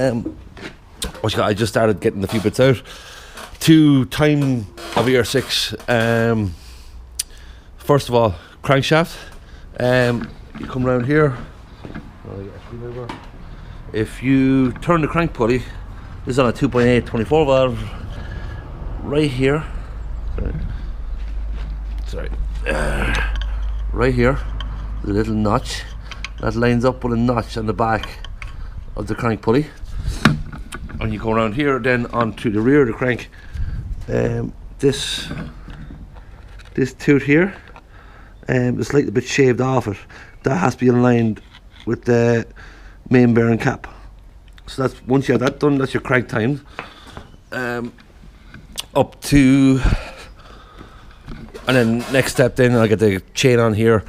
What you got? I just started getting a few bits out to time a VR6. First of all, crankshaft. You come around here. If you turn the crank pulley, this is on a 2.8 24 valve. Right here. Sorry. Right here, the little notch that lines up with a notch on the back of the crank pulley. And you go around here, then onto the rear of the crank. This tooth here, is slightly a bit shaved off it. That has to be aligned with the main bearing cap. So that's, once you have that done, that's your crank time. Up to, and then next step, then I'll get the chain on here.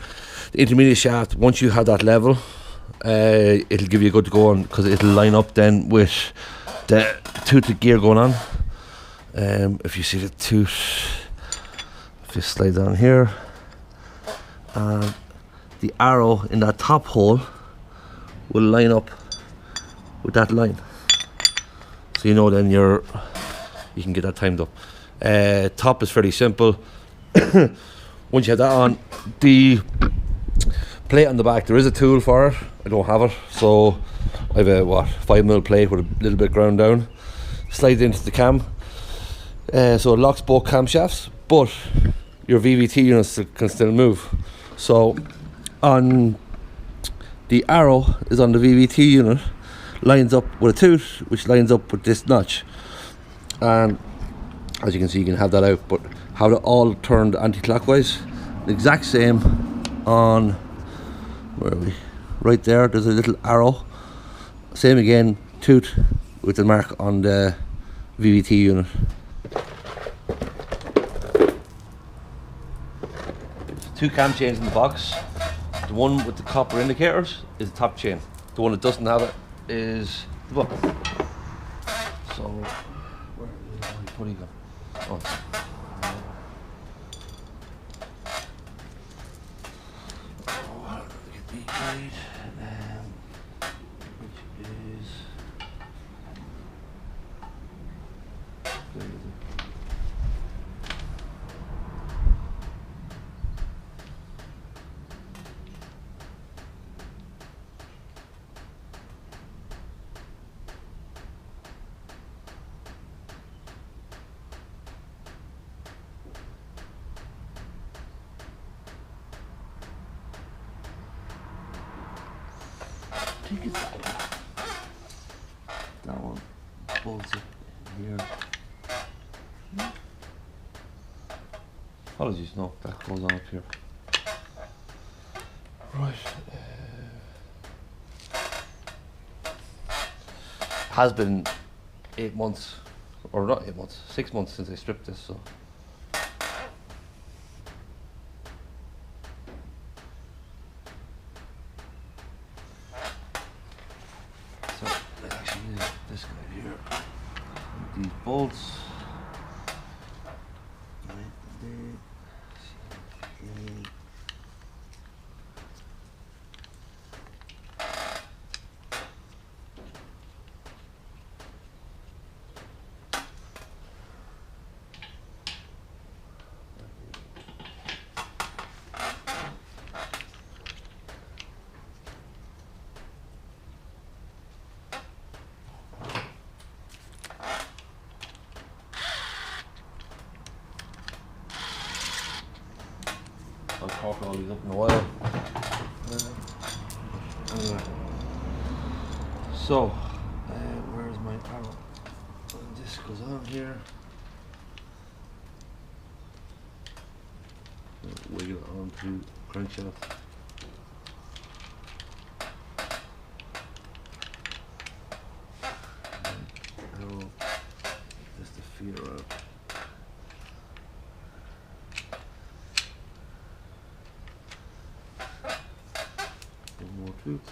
The intermediate shaft, once you have that level, it'll give you a good go on, because it'll line up then with the toothed gear going on. If you see the tooth, if you slide down here, the arrow in that top hole will line up with that line, so you know then you can get that timed up. Top is fairly simple. Once you have that on, the plate on the back, there is a tool for it. I don't have it, so I have a 5mm plate with a little bit ground down. Slide into the cam, so it locks both camshafts, but your VVT units can still move. So on the arrow is on the VVT unit, lines up with a tooth, which lines up with this notch, and as you can see, you can have that out, but have it all turned anti-clockwise. The exact same on, where are we? Right there, there's a little arrow. Same again, tooth with the mark on the VVT unit. Two cam chains in the box. The one with the copper indicators is the top chain. The one that doesn't have it is the bottom. So, where is my pulley go? Oh. Get the guide, which is. I think it's that one bolts it here. Apologies, no, that goes on up here. Right. Has been 8 months, or not 8 months, 6 months since I stripped this, so. This guy here, these bolts, right there. I'll talk all these up in a while. Anyway, so where's my arrow? And this goes on here. Wiggle it onto crankshaft. Arrow, just the feeder out. More tooth.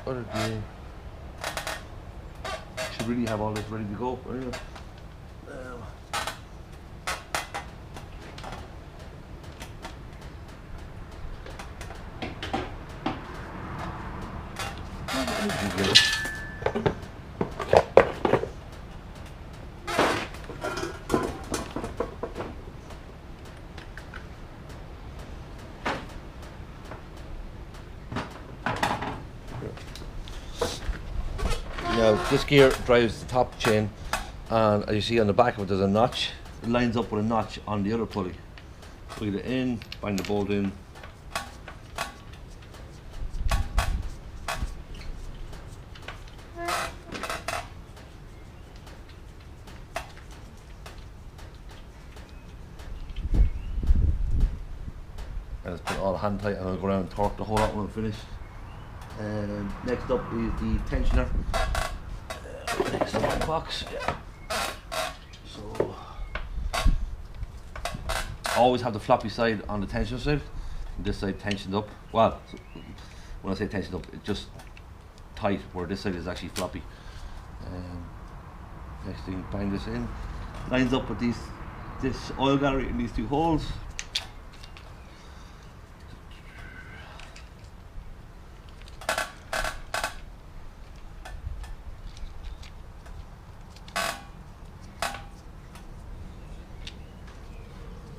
other gear. Should really have all this ready to go. Anyway. Now this gear drives the top chain, and as you see on the back of it there's a notch. It lines up with a notch on the other pulley. Put it in, bang the bolt in. And it's put all hand tight, and I'll go around and torque the whole lot when I'm finished. And next up is the tensioner. Next up in the box. Yeah. So always have the floppy side on the tensioner side, and this side tensioned up. Well, when I say tensioned up, it's just tight, where this side is actually floppy. Next thing, bang this in. Lines up with this oil gallery in these two holes.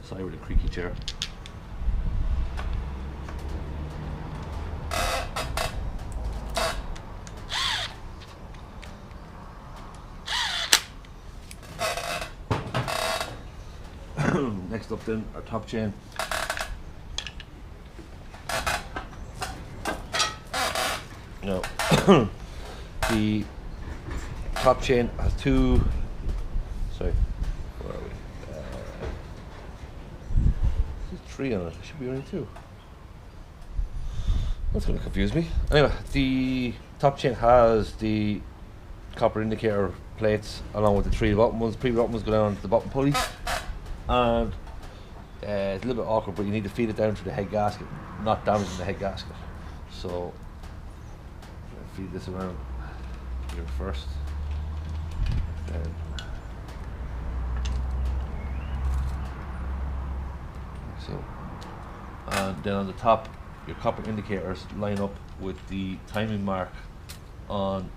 Sorry with a creaky chair. Next up then, our top chain. Now, the top chain has two, sorry, where are we? There's three on it, there should be only two. That's going to confuse me. Anyway, the top chain has the copper indicator plates along with the three bottom ones. The bottom ones go down to the bottom pulley. And it's a little bit awkward, but you need to feed it down through the head gasket, not damaging the head gasket. So feed this around here first. Then so, and then on the top, your copper indicators line up with the timing mark on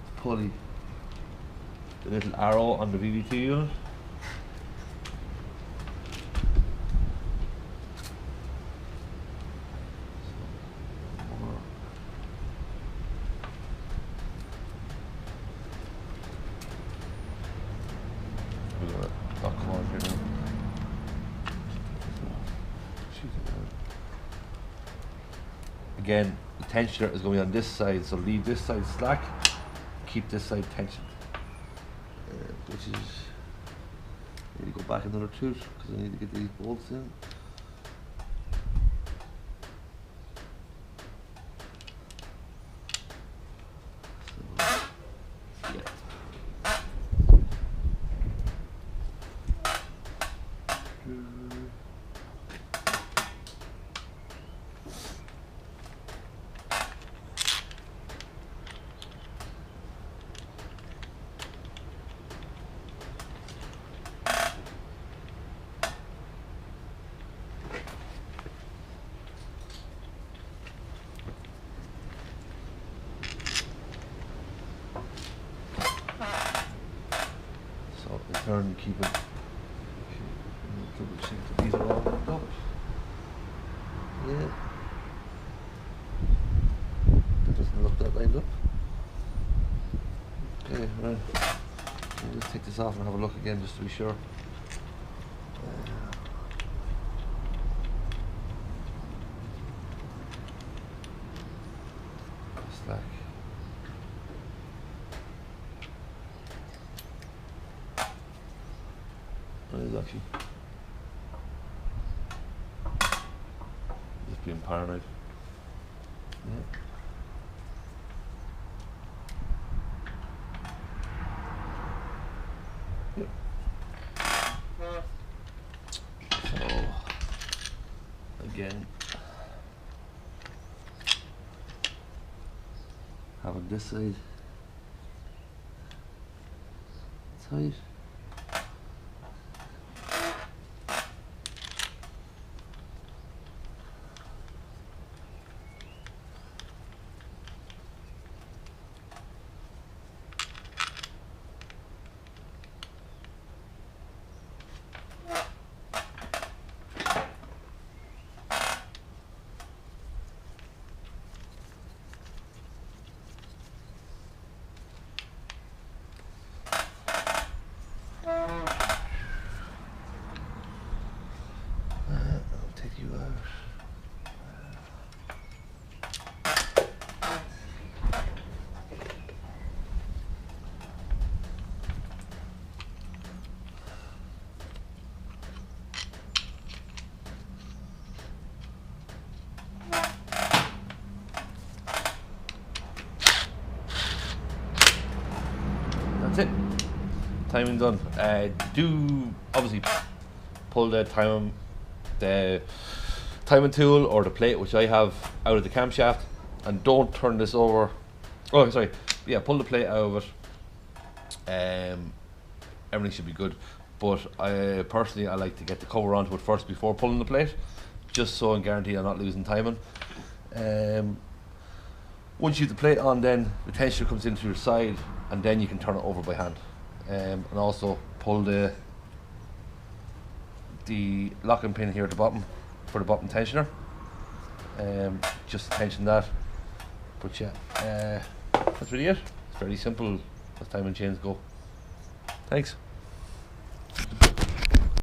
the pulley, the little arrow on the VVT unit. Again, the tensioner is going to be on this side, so leave this side slack, keep this side tensioned. Which is, I need to go back another tooth because I need to get these bolts in. Turn and keep it. Double check that these are all lined up. Yeah. That doesn't look that lined up. Okay, right. I'll just take this off and have a look again just to be sure. Slack. It is actually just being paranoid. Yeah. Yep. So again, have on this side tight. I'll take you out. That's it. Timing done. Do obviously pull the timing tool or the plate, which I have, out of the camshaft, and don't turn this over. Oh, sorry. Yeah, pull the plate out of it. Everything should be good. But I personally like to get the cover onto it first before pulling the plate, just so I'm guaranteed I'm not losing timing. Once you have the plate on, then the tensioner comes into your side, and then you can turn it over by hand. And also pull the locking pin here at the bottom for the bottom tensioner. Just tension that. But yeah, that's really it. It's very simple as timing chains go. Thanks.